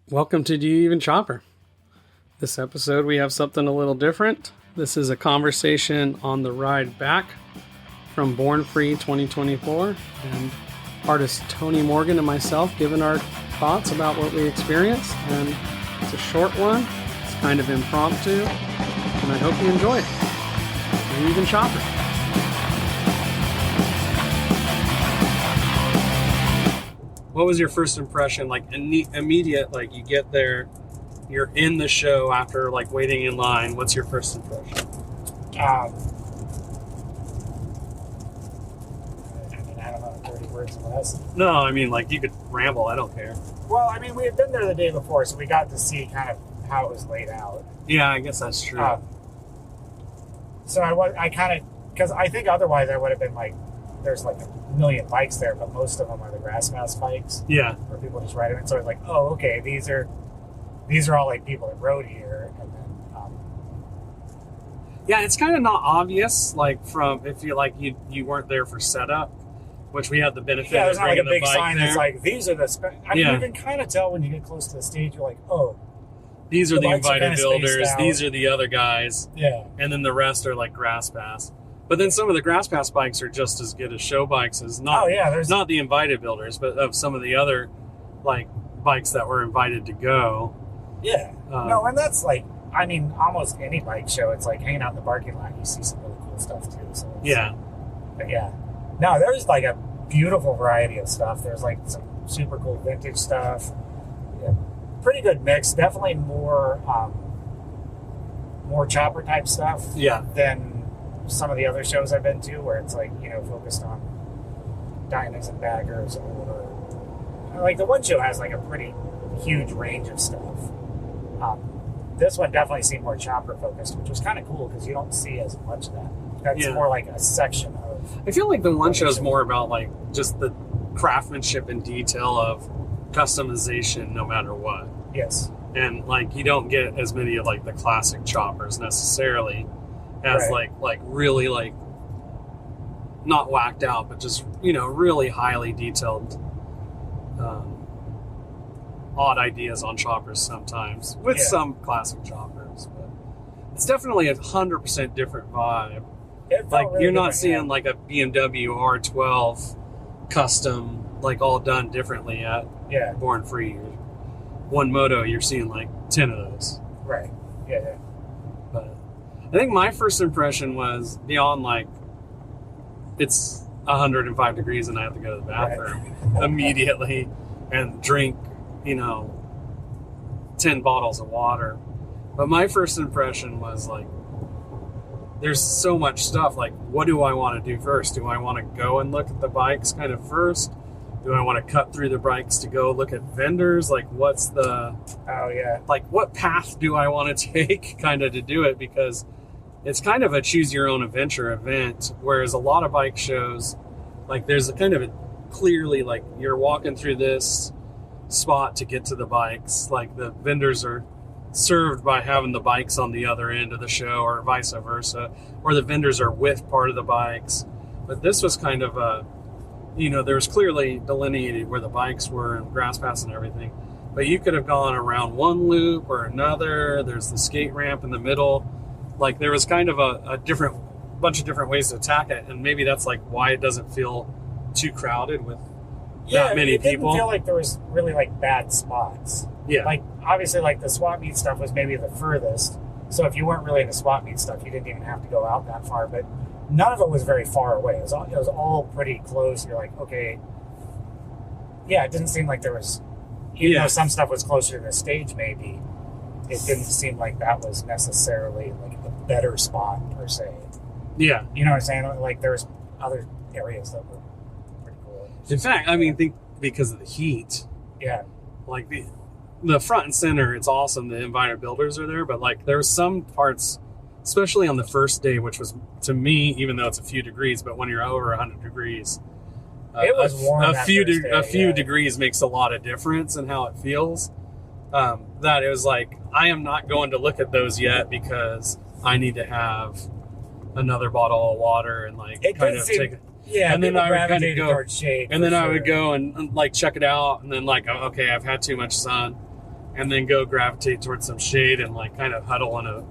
Welcome to Do You Even Chopper? This episode we have something a little different. This is a conversation on the ride back from Born Free 2024, and artist Tony Morgan and myself giving our thoughts about what we experienced. And it's a short one, it's kind of impromptu, and I hope you enjoy it. Do You Even Chopper? What was your first impression? Like immediate, like you get there, you're in the show after like waiting in line. What's your first impression? I don't know, 30 words or less. No, I mean like you could ramble. I don't care. Well, I mean, we had been there the day before, so we got to see kind of how it was laid out. Yeah, I guess that's true. So I kind of, because I think otherwise I would have been like, there's like a million bikes there, but most of them are the grass mask bikes. Yeah. Where people just ride them. So it's like, oh, okay, these are all like people that rode here, and then. Yeah, it's kind of not obvious, like from if you like you weren't there for setup, which we had the benefit. Yeah, of there's not like a bringing big the bike sign there. that's like, these are the. I mean, Yeah. you can kind of tell when you get close to the stage. You're like, oh, These are the bikes are invited kinda builders. spaced out. These are the other guys, yeah, and then the rest are like grass pass. But then some of the grass pass bikes are just as good as show bikes as not. oh yeah, there's Not the invited builders, but of some of the other like bikes that were invited to go. yeah. Um, No, and that's like, I mean, almost any bike show, it's like hanging out in the parking lot, you see some really cool stuff too. So it's, Yeah. but yeah. No, there's like a beautiful variety of stuff. There's like some super cool vintage stuff. Yeah, pretty good mix. Definitely more chopper type stuff Yeah. than some of the other shows I've been to, where it's like, you know, focused on dynas and baggers, or like the one show has like a pretty huge range of stuff. This one definitely seemed more chopper focused, which was kind of cool because you don't see as much of that. That's Yeah. more like a section of. I feel like the one show is more about like just the craftsmanship and detail of customization no matter what. Yes. And like you don't get as many of like the classic choppers necessarily as Right. like really like not whacked out, but just, you know, really highly detailed odd ideas on choppers sometimes with Yeah. some classic choppers, but it's definitely 100% different vibe. It felt Like really you're not different, seeing yeah. like a BMW R12 custom, like all done differently at Yeah. Born Free. One moto, you're seeing like 10 of those. Right. Yeah. Yeah. But I think my first impression was beyond like it's 105 degrees and I have to go to the bathroom immediately and drink, you know, 10 bottles of water. But my first impression was like, there's so much stuff. Like, what do I want to do first? Do I want to go and look at the bikes kind of first? Do I want to cut through the bikes to go look at vendors? Like, what's the, Oh yeah. like, what path do I want to take kind of to do it? Because it's kind of a choose your own adventure event. Whereas a lot of bike shows, like, there's a kind of a clearly, like, you're walking through this spot to get to the bikes. Like, the vendors are served by having the bikes on the other end of the show or vice versa, or the vendors are with part of the bikes. But this was kind of a, you know, there was clearly delineated where the bikes were and grass pass and everything, but you could have gone around one loop or another. There's the skate ramp in the middle. Like there was kind of a different bunch of different ways to attack it, and maybe that's like why it doesn't feel too crowded with that many it didn't people. feel like there was really like bad spots. Yeah. Like obviously, like the swap meet stuff was maybe the furthest. So if you weren't really into swap meet stuff, you didn't even have to go out that far. But none of it was very far away. It was all pretty close. You're like, okay, yeah. It didn't seem like there was, even though some stuff was closer to the stage, maybe it didn't seem like that was necessarily like a better spot per se. Yeah. You know what I'm saying? Like there's other areas that were pretty cool. In fact, I mean, think because of the heat, Yeah. like the front and center, it's awesome. The invited builders are there, but like there were some parts, especially on the first day, which was to me, even though it's a few degrees, but when you're over 100 degrees, It was warm A that few first day, a few yeah. degrees makes a lot of difference in how it feels. That it was like I am not going to look at those yet because I need to have another bottle of water and like It kind did of seem- take. Yeah, And then people I would kinda gravitated go- towards shade. And then for I would sure. go and like check it out, and then like, oh, okay, I've had too much sun. and then go gravitate towards some shade and like kind of huddle in a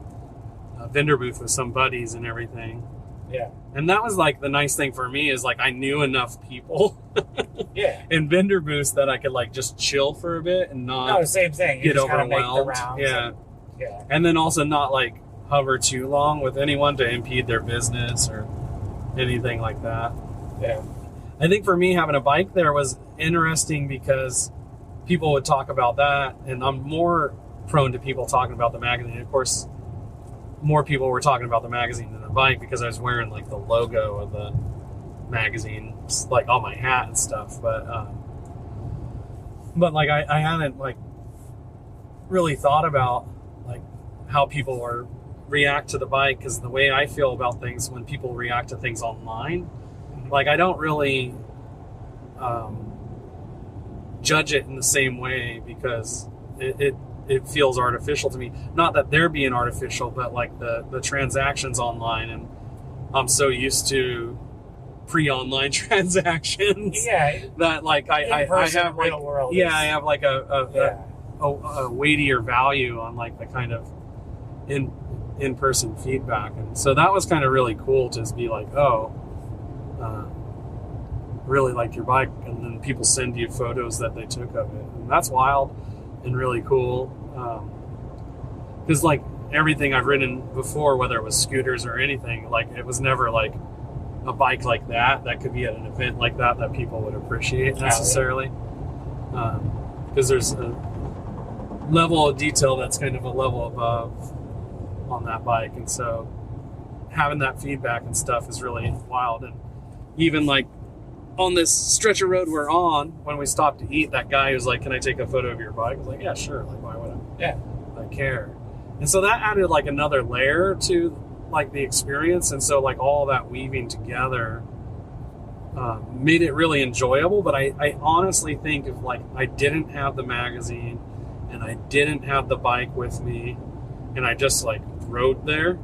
vendor booth with some buddies and everything. Yeah. And that was like the nice thing for me is like I knew enough people in vendor booths that I could like just chill for a bit and not same thing. get overwhelmed. And then also not like hover too long with anyone to impede their business or anything like that. Yeah. I think for me having a bike there was interesting because people would talk about that, and I'm more prone to people talking about the magazine. Of course, more people were talking about the magazine than the bike because I was wearing like the logo of the magazine, like on my hat and stuff. But like I hadn't like really thought about like how people were react to the bike, because the way I feel about things when people react to things online, like I don't really judge it in the same way because it feels artificial to me. Not that they're being artificial, but like the transactions online, and I'm so used to pre-online transactions that like I have like I have like a weightier value on like the kind of in-person feedback. And so that was kind of really cool to just be like, really liked your bike, and then people send you photos that they took of it, and that's wild and really cool. Because like everything I've ridden before, whether it was scooters or anything, like it was never like a bike like that could be at an event like that people would appreciate necessarily. Because there's a level of detail that's kind of a level above on that bike, and so having that feedback and stuff is really wild. And even like on this stretch of road we're on, when we stopped to eat, that guy was like, "Can I take a photo of your bike?" I was like, "Yeah, sure. Like, why would I care?" And so that added like another layer to like the experience, and so like all that weaving together made it really enjoyable. But I honestly think if like I didn't have the magazine and I didn't have the bike with me and I just like rode there,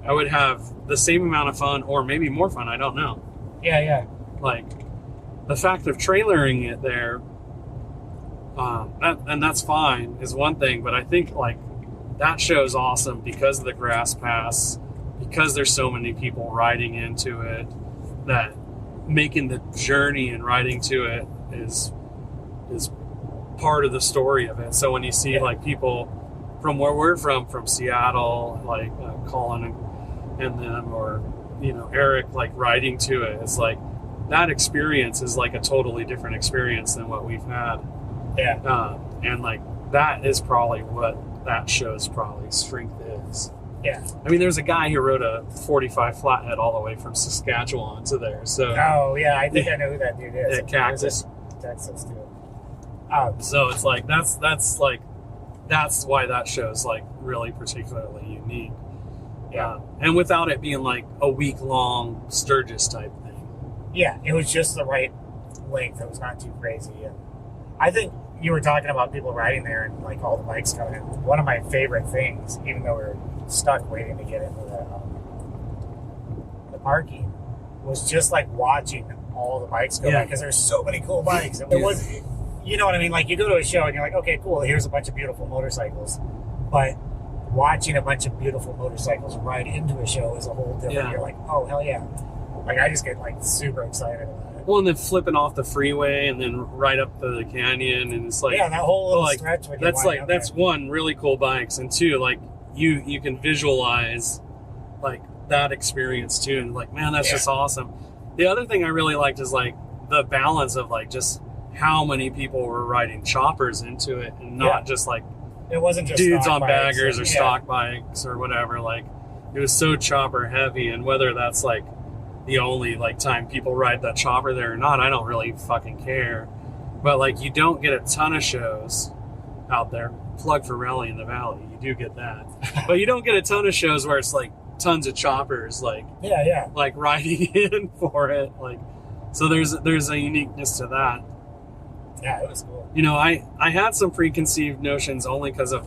I would have the same amount of fun or maybe more fun. I don't know. Like the fact of trailering it there, and that's fine is one thing, but I think like that show's awesome because of the grass pass, because there's so many people riding into it, that making the journey and riding to it is part of the story of it. So when you see like people from where we're from Seattle, like Colin and them, or Eric, like riding to it, it's like that experience is like a totally different experience than what we've had. And like that is probably what that show's probably strength is. I mean, there's a guy who rode a 45 flathead all the way from Saskatchewan to there. So I think I know who that dude is. Cactus, Texas too. So it's like that's why that show's like really particularly unique. And without it being like a week-long Sturgis type thing. It was just the right length. It was not too crazy. And I think you were talking about people riding there and like all the bikes coming in. One of my favorite things, even though we were stuck waiting to get into the parking, was just like watching all the bikes go by, because there's so many cool bikes. It was, you know what I mean? Like you go to a show and you're like, okay, cool, here's a bunch of beautiful motorcycles, but watching a bunch of beautiful motorcycles ride into a show is a whole different. You're like, oh hell yeah! Like I just get like super excited about it. Well, and then flipping off the freeway and then right up the canyon, and it's like that whole little stretch. When that's one, really cool bikes, and two, like you can visualize like that experience too, and like, man, that's just awesome. The other thing I really liked is like the balance of like just how many people were riding choppers into it, and not just like it wasn't just dudes on baggers or stock bikes or whatever. Like it was so chopper heavy, and whether that's like the only like time people ride that chopper there or not, I don't really fucking care. But like you don't get a ton of shows out there. Plug for Rally in the Valley, you do get that. But you don't get a ton of shows where it's like tons of choppers like like riding in for it. Like so there's a uniqueness to that. It was cool. I had some preconceived notions only because of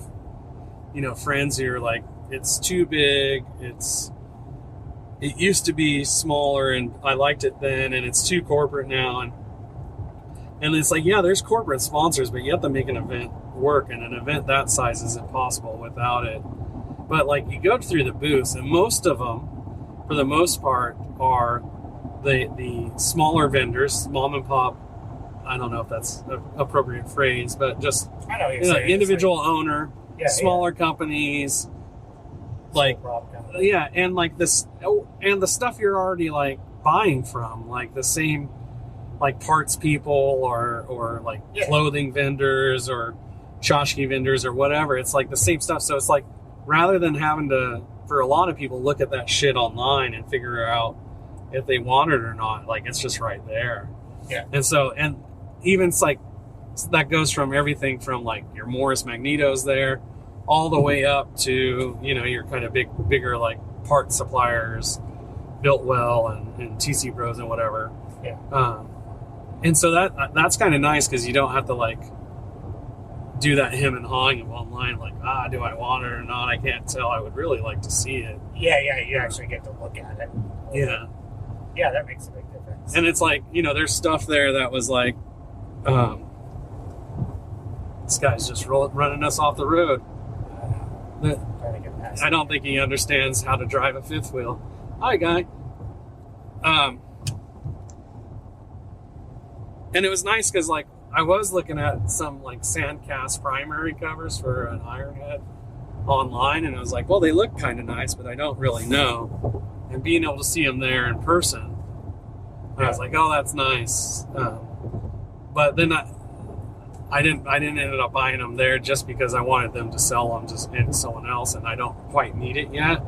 friends who are like, it's too big, it used to be smaller and I liked it then, and it's too corporate now. And And it's like, yeah, there's corporate sponsors, but you have to make an event work, and an event that size is impossible without it. But like, you go through the booths, and most of them, for the most part, are the smaller vendors, mom and pop. I don't know if that's an appropriate phrase, but just I know what you're saying. individual owner, Yeah, smaller companies, like yeah, and like this, and the stuff you're already like buying from, like the same, like parts people or like clothing vendors or tchotchke vendors or whatever. It's like the same stuff. So it's like, rather than having to, for a lot of people, look at that shit online and figure out if they want it or not, like it's just right there. Yeah. And so, and even it's like, that goes from everything from like your Morris Magnetos there all the way up to, you know, your kind of bigger like part suppliers, Builtwell and TC Bros and whatever. Yeah. And so that's kind of nice, because you don't have to like do that hem and hawing of online, like, do I want it or not? I can't tell. I would really like to see it. Yeah, you actually get to look at it. Yeah. Yeah, that makes a big difference. And it's like, you know, there's stuff there that was like, this guy's just running us off the road. Trying to get past I don't think he understands how to drive a fifth wheel. Hi, guy. And it was nice because, like, I was looking at some, like, Sandcast primary covers for an Ironhead online, and I was like, well, they look kind of nice, but I don't really know. And being able to see them there in person, I was like, oh, that's nice. But then I didn't end up buying them there just because I wanted them to sell them just to someone else, and I don't quite need it yet.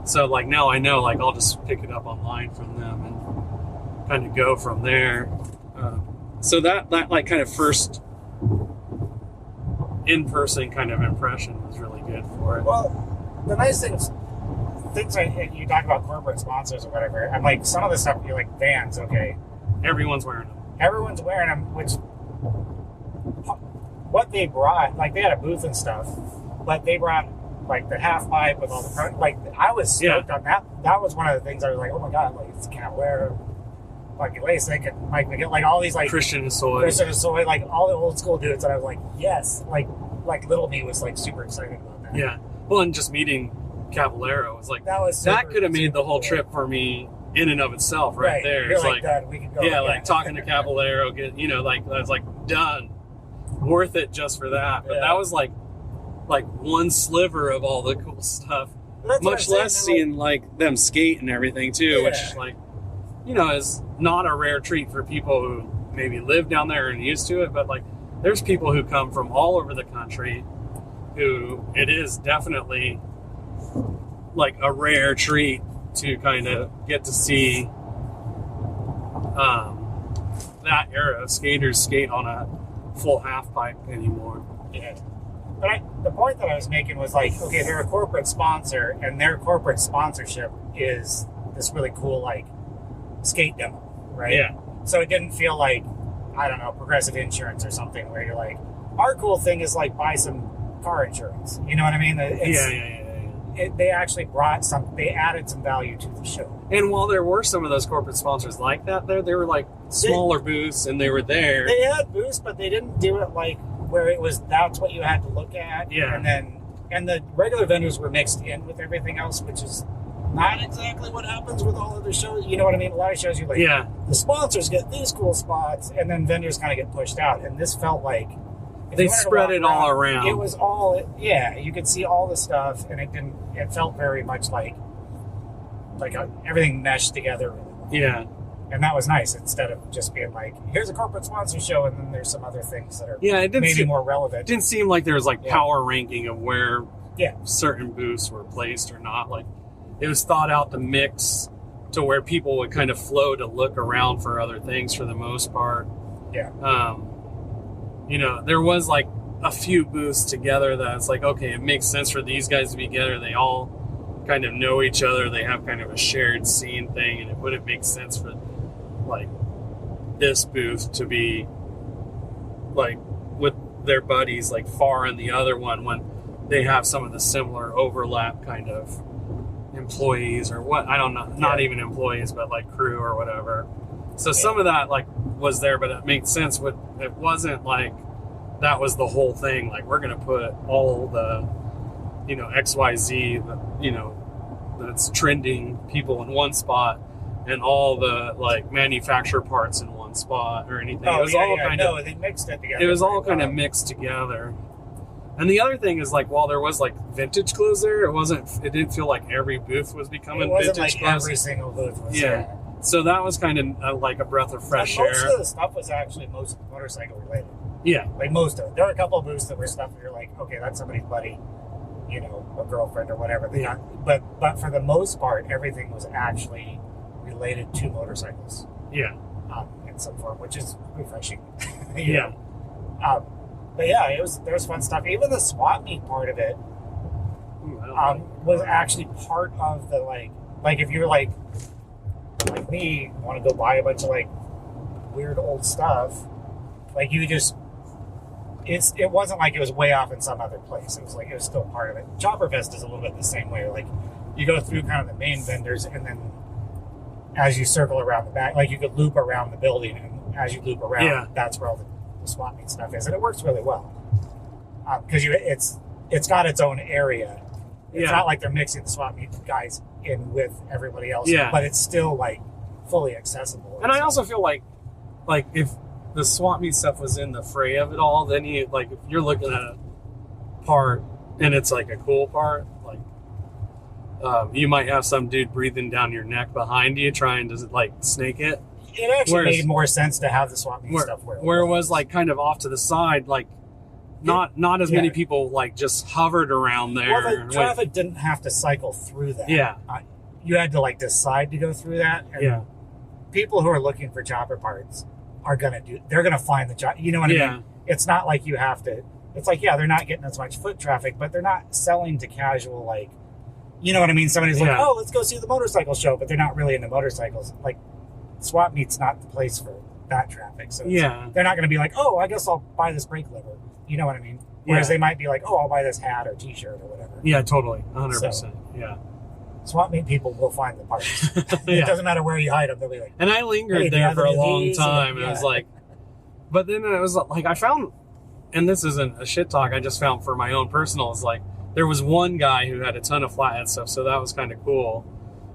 So, like, now I know, like, I'll just pick it up online from them and kind of go from there. So that like kind of first in-person kind of impression was really good for it. Well, the nice things you talk about corporate sponsors or whatever. I'm like, some of the stuff you're like, Vans, okay, Everyone's wearing them. everyone's wearing them. Which what they brought, like they had a booth and stuff, but they brought like the half pipe with all the like. I was stoked on that. That was one of the things I was like, oh my god, like it's Cavallero, Lucky Lasik, and Mike McGill, like all these like Christian Soy, like all the old school dudes, and I was like, yes, like little me was like super excited about that. Yeah, well, and just meeting Cavallero was like that could have made the whole trip for me in and of itself, right there. You're it's like done. We can go. Yeah, like talking to Cavallero, like I was like done, worth it just for that. But that was like one sliver of all the cool stuff. Much less seeing like them skate and everything too, which like, you know, is not a rare treat for people who maybe live down there and used to it. But like, there's people who come from all over the country who it is definitely like a rare treat to kind of get to see that era of skaters skate on a full half pipe anymore. Yeah. But the point that I was making was like, okay, they're a corporate sponsor, and their corporate sponsorship is this really cool, like, skate demo, right? Yeah. So it didn't feel like, I don't know, Progressive Insurance or something where you're like, our cool thing is like buy some car insurance. You know what I mean? They actually they added some value to the show. And while there were some of those corporate sponsors like that there, they were like smaller booths, and they were there. They had booths, but they didn't do it like where it was, that's what you had to look at. Yeah. And the regular vendors were mixed in with everything else, which is not exactly what happens with all other shows. You know what I mean? A lot of shows, you're like, the sponsors get these cool spots, and then vendors kind of get pushed out. And this felt like they spread it all around. It was all, you could see all the stuff, and it felt very much like everything meshed together really well. Yeah. And that was nice, instead of just being like, here's a corporate sponsor show, and then there's some other things that are maybe more relevant. It didn't seem like there was like power ranking of where certain booths were placed or not. Like, it was thought out to mix to where people would kind of flow to look around for other things for the most part. Yeah. You know, there was like a few booths together that's like, okay, it makes sense for these guys to be together. They all kind of know each other. They have kind of a shared scene thing, and it wouldn't make sense for like this booth to be like with their buddies like far in the other one when they have some of the similar overlap kind of employees or what, I don't know, not even employees, but like crew or whatever. So some of that like was there, but it makes sense. But it wasn't like that was the whole thing. Like, we're going to put all the, XYZ, that's trending people in one spot, and all the like manufacturer parts in one spot or anything. Oh, it was all kind of, they mixed it together. it was all kind of mixed together. And the other thing is, like, while there was like vintage clothes there, it didn't feel like every booth was becoming It wasn't vintage like clothes. every single booth was Yeah. So that was kind of like a breath of fresh Most air. of the stuff was actually most motorcycle related. Yeah. Like most of it. There were a couple of booths that were stuff that you're like, okay, that's somebody's buddy, a girlfriend or whatever. They got, but for the most part, everything was actually related to motorcycles. Yeah. In some form, which is refreshing. Yeah. But yeah, there was fun stuff. Even the swap meet part of it was actually part of the like if you're like me, want to go buy a bunch of like weird old stuff, like you just it wasn't like it was way off in some other place. It was like it was still part of it. Chopperfest is a little bit the same way. Like you go through kind of the main vendors, and then as you circle around the back, like you could loop around the building, and as you loop around, that's where all the swap meet stuff is, and it works really well because it's got its own area. It's not like they're mixing the swap meet guys in with everybody else, but it's still like fully accessible. And I also feel like if the swap meet stuff was in the fray of it all, then if you're looking at a part and it's like a cool part, like you might have some dude breathing down your neck behind you trying to like snake it. It actually made more sense to have the swap meet stuff where it was like kind of off to the side, like not as many people like just hovered around there. Well, the traffic didn't have to cycle through that. Yeah. You had to like decide to go through that. And people who are looking for chopper parts they're gonna find the job. You know what I mean? It's not like you have to. It's like, they're not getting as much foot traffic, but they're not selling to casual, like, you know what I mean? Somebody's like, oh, let's go see the motorcycle show, but they're not really into motorcycles. Like, swap meet's not the place for that traffic. So they're not going to be like, oh, I guess I'll buy this brake lever. You know what I mean? Whereas they might be like, oh, I'll buy this hat or t-shirt or whatever. Yeah, totally. 100%. Yeah. Swap meet people will find the parts. It doesn't matter where you hide them. They'll be like, and I lingered there for a long time. And it was like, but then it was like, I found, and this isn't a shit talk, I just found for my own personal, it's like, there was one guy who had a ton of flathead stuff, so that was kind of cool.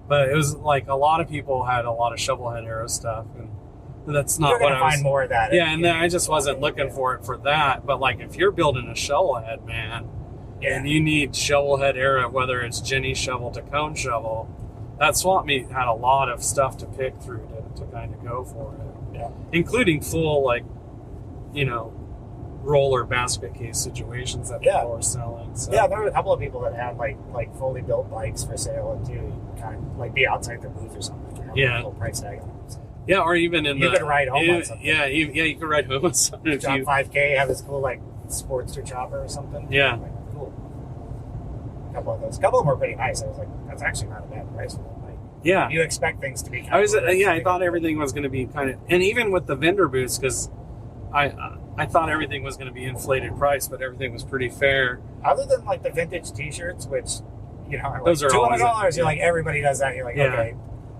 But it was like a lot of people had a lot of shovelhead arrow stuff, and that's not what I was. Find more of that. Yeah, and then I just wasn't looking for it for that. But like, if you're building a shovelhead, man, and you need shovelhead arrow, whether it's Jenny shovel to cone shovel, that swap meet had a lot of stuff to pick through to kind of go for it. Yeah, including full roller basket case situations that people were selling. So. Yeah, there were a couple of people that had like fully built bikes for sale, and you kind of like be outside their booth or something. A little price tag on them. So. Yeah, or even you could ride home on something. Yeah, you could ride home on something. Drop 5K, have this cool like Sportster chopper or something. Yeah, like, cool. A couple of those. A couple of them were pretty nice. I was like, that's actually not a bad price for them. Like, you expect things to be. I thought everything was going to be kind of, and even with the vendor booths, because I thought everything was going to be inflated price, but everything was pretty fair. Other than like the vintage T-shirts, which are those like are $200. You're like, everybody does that. You're like, okay,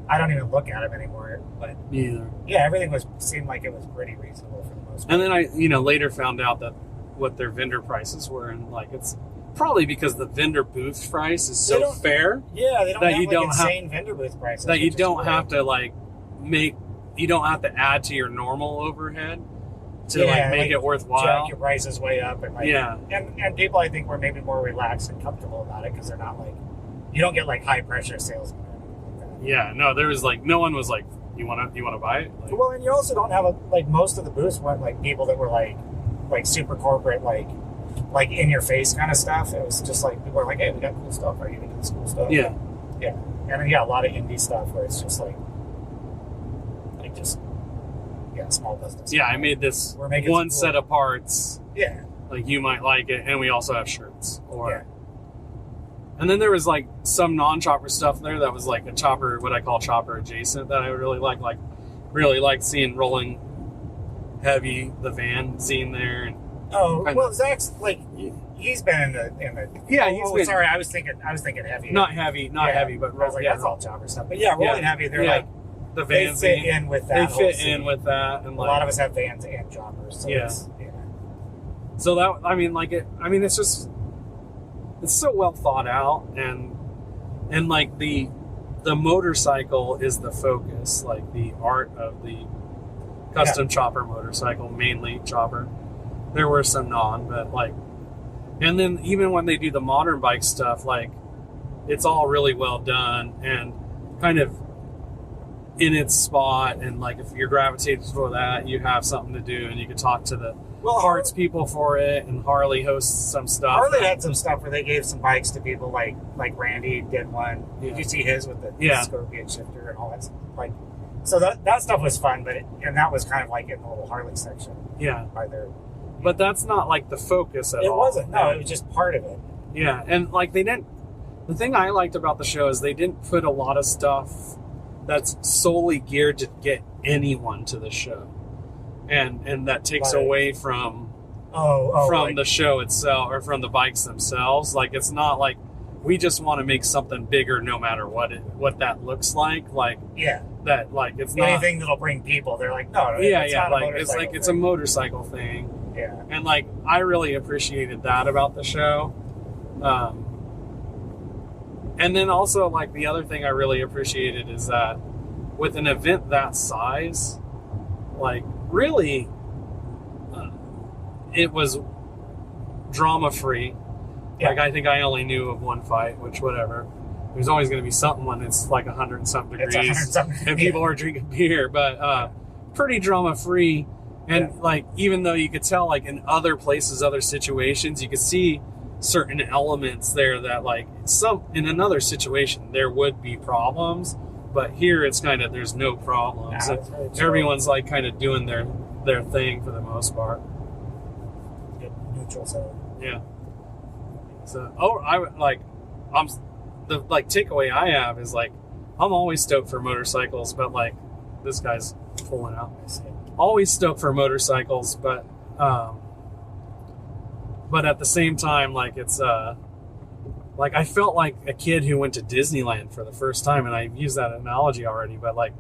I don't even look at them anymore. But me either. Yeah, everything seemed like it was pretty reasonable for the most part. And then I later found out that what their vendor prices were, and like it's probably because the vendor booth price is so fair. Yeah, they don't have insane vendor booth prices. That you don't have to you don't have to add to your normal overhead to make it worthwhile. Jack your prices way up, and and people I think were maybe more relaxed and comfortable about it because they're not like, you don't get like high pressure sales. Yeah, no, there was like, no one was like, you want to buy it? Like, well, and you also don't have most of the booths weren't like people that were like super corporate, like in your face kind of stuff. It was just like people were like, hey, we got cool stuff. Are you gonna get this cool stuff? Yeah, and a lot of indie stuff where it's just like just small business. Yeah, I made this one set of parts. Yeah, like you might like it, and we also have shirts. And then there was like some non-chopper stuff there that was like a chopper, what I call chopper adjacent, that I would really like. Like, really like seeing Rolling Heavy, the van zine there. And Zach's like, he's been in the. Yeah, he's been. Sorry, I was thinking heavy. Not heavy, heavy, but I was like, that's all chopper stuff. But yeah, Rolling Heavy, they're like, the they vans fit in with that. They whole fit scene. in with that, and A lot of us have vans and jobbers. So Yeah. yeah. So that, I mean, like it's just, it's so well thought out, and like the motorcycle is the focus, like the art of the custom chopper motorcycle, mainly chopper. There were some non, but like, and then even when they do the modern bike stuff, like it's all really well done and kind of in its spot. And like, if you're gravitated toward that, you have something to do, and you can talk to the parts people for it. And Harley hosts some stuff. Harley had some stuff where they gave some bikes to people, like Randy did one. Yeah. Did you see his with the Yeah. Scorpion shifter and all that stuff? Like, so that stuff was fun, and that was kind of like in the little Harley section. Yeah. By their, But that's not like the focus at all. it wasn't. No, it was just part of it. Yeah, and like they didn't. The thing I liked about the show is they didn't put a lot of stuff that's solely geared to get anyone to the show, and that takes Like- away from like, the show itself, or from the bikes themselves. Like, it's not like we just want to make something bigger, no matter what that looks like. Like yeah, that, like it's not anything that'll bring people. They're like, no, Yeah, it's yeah, not like it's like it's a thing. motorcycle thing. Yeah, And like, I really appreciated that about the show. And then also, like, the other thing I really appreciated is that with an event that size, like, really, it was drama free. Yeah. Like, I think I only knew of one fight, which, whatever. There's always going to be something when it's like 100 and something It's degrees 100-something, and people are drinking beer, but pretty drama free. And like, even though you could tell, like, in other places, other situations, you could see certain elements there that, like, in another situation there would be problems, but here it's kind of, there's no problems. Yeah, it's really chill. Everyone's like kind of doing their thing for the most part. Good neutral zone. Yeah. So, the like takeaway I have is, like, I'm always stoked for motorcycles, but like, this guy's pulling out. Always stoked for motorcycles, but at the same time, like, it's like, I felt like a kid who went to Disneyland for the first time, and I've used that analogy already, but like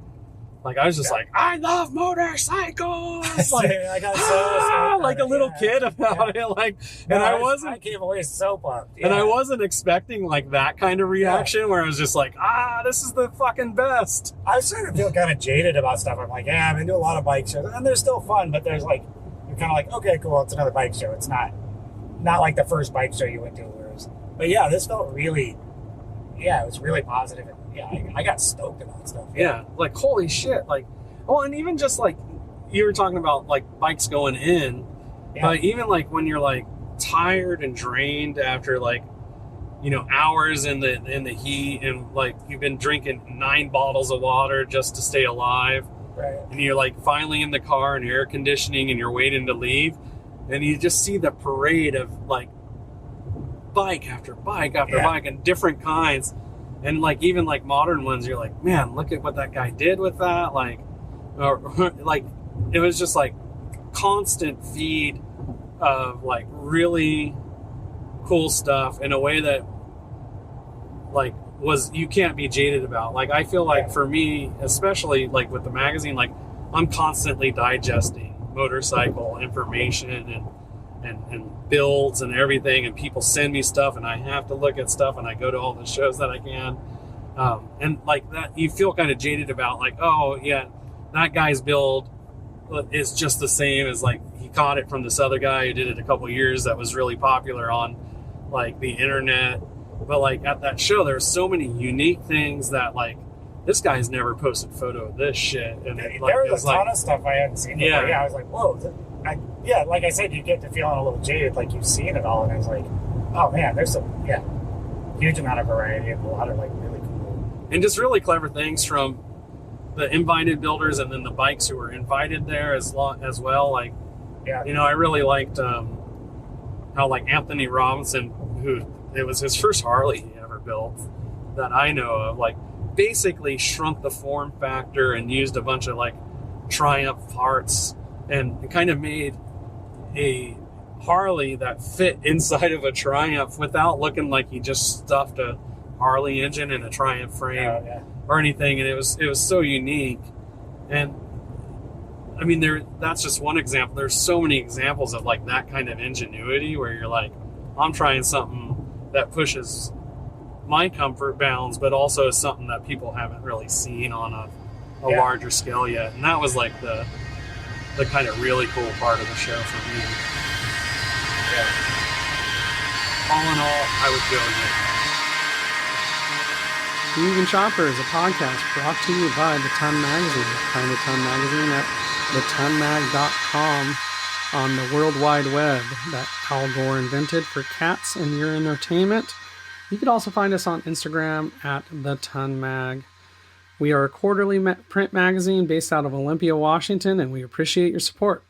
I was just like, I love motorcycles, like, I got so like a little kid about it, like, and I came away so pumped, and I wasn't expecting like that kind of reaction where I was just like, this is the fucking best. I was starting to feel kind of jaded about stuff. I'm like, I've been to a lot of bike shows, and they're still fun, but there's like, you're kind of like, okay, cool, it's another bike show. It's not like the first bike show you went to. But yeah, this felt really, it was really positive. And I got stoked about stuff. Yeah, like, holy shit. Like, well, and even just like, you were talking about like bikes going in, but even like when you're like tired and drained after, like, you know, hours in the heat, and like you've been drinking 9 bottles of water just to stay alive. Right. And you're like finally in the car and air conditioning and you're waiting to leave, and you just see the parade of like bike after bike after bike and different kinds, and like even like modern ones, you're like, man, look at what that guy did with that, like, or like, it was just like constant feed of like really cool stuff in a way that like you can't be jaded about. Like, I feel like for me, especially like with the magazine, like I'm constantly digesting motorcycle information and builds and everything, and people send me stuff and I have to look at stuff, and I go to all the shows that I can, and like that, you feel kind of jaded about, like, oh yeah, that guy's build is just the same as, like, he caught it from this other guy who did it a couple years that was really popular on like the internet. But like at that show, there's so many unique things that, like, this guy's never posted photo of this shit, and There was a ton of stuff I hadn't seen before. I was like, whoa. Like I said, you get to feeling a little jaded, like you've seen it all, and I was like, oh man, there's some huge amount of variety and a lot of like really cool and just really clever things from the invited builders, and then the bikes who were invited there as well. Like, you know, I really liked how like Anthony Robinson, who it was his first Harley he ever built that I know of, like basically shrunk the form factor and used a bunch of like Triumph parts and kind of made a Harley that fit inside of a Triumph without looking like he just stuffed a Harley engine in a Triumph frame. or anything, and it was so unique. And I mean, that's just one example. There's so many examples of like that kind of ingenuity where you're like, I'm trying something that pushes my comfort bounds, but also is something that people haven't really seen on a larger scale yet. And that was like the kind of really cool part of the show for me. Yeah. All in all, I would go again. Eve and Chopper is a podcast brought to you by The Ton Magazine. Find The Ton Magazine at thetonmag.com on the World Wide Web that Al Gore invented for cats and your entertainment. You can also find us on Instagram at The Ton Mag. We are a quarterly print magazine based out of Olympia, Washington, and we appreciate your support.